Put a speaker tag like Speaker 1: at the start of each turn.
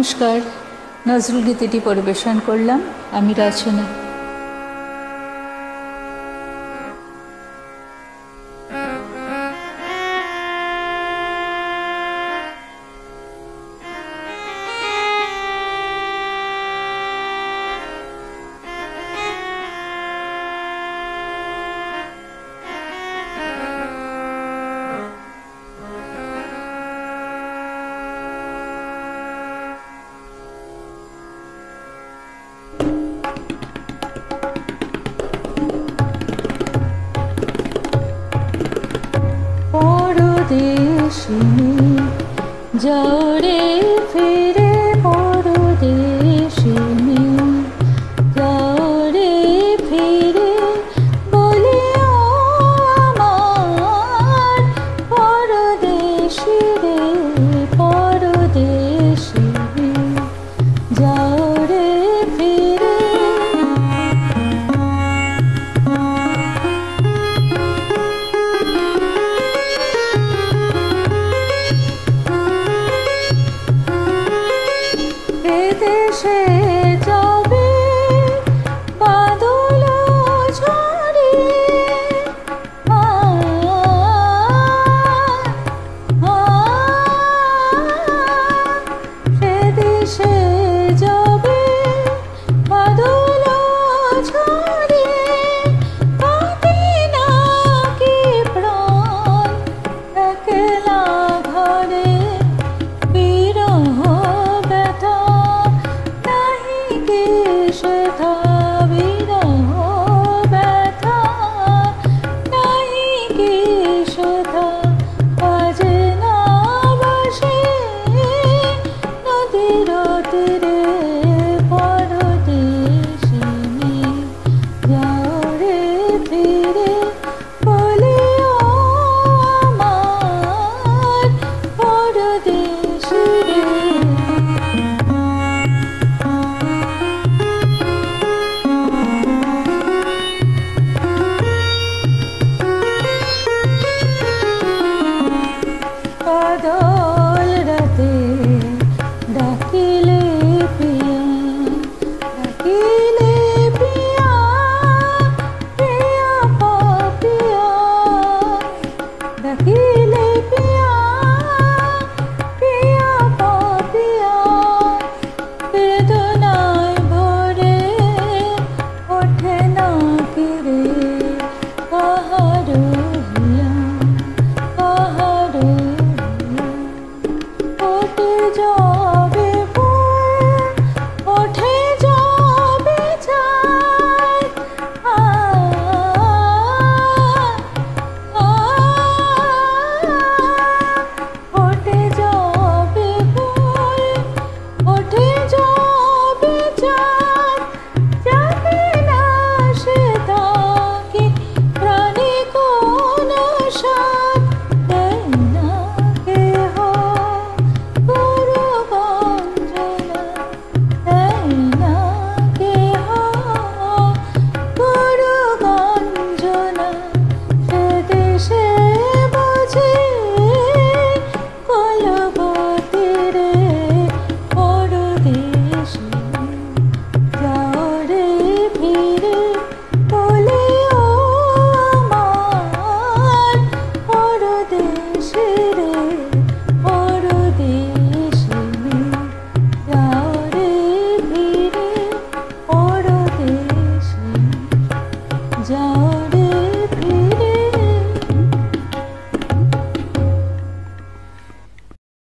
Speaker 1: নমস্কার, নজরুল গীতিটি পরিবেশন করলাম আমি রচনা। পরদেশিনী যাও রে ফিরে, পরদেশিনী যাও রে ফিরে, বলিও আমার পরদেশী রে, পরদেশিনী যাও রে ফিরে। দেশে যাবে বাদল ঝরে, সে দেশে যাবে বাদল ঝরে, কাঁদে নাকি প্রাণ একলা ঘরে, বিরহ ব্যথা নাহি কি সেথা, বিরহ ব্যথা নাহি কি সেথা, বাজে না বাসে নদীর তীরে, পরদেশিনী যাও রে ফিরে, বলিও আমার পরদেশী রে। বাদল রাতে ডাকিলে পিয়া, ডাকিলে পিয়া, পিয়া পাপিয়া, ডাকিলে পিয়া, পিয়া পাপিয়া, বেদনায় ভরে ওঠে না কিরে, কাহার হিয়া, কাহার ওঠে যাবে ফুল, ওঠে যাবে চাঁদ, ওঠে যাবে ফুল, ওঠে যাবে চাঁদ, যাবে না সে তাকে প্রাণে কোন সাথ, দেয় না কেহ গুরু গঞ্জনা, দেয় না কেহ গুরু গঞ্জনা, সে দেশে বুঝি কলবতী রে, পরদেশিনী যাও রে ফিরে, বলিও আমার পরদেশী রে, পরদেশিনী যাও রে ফিরে, পরদেশিনী যাও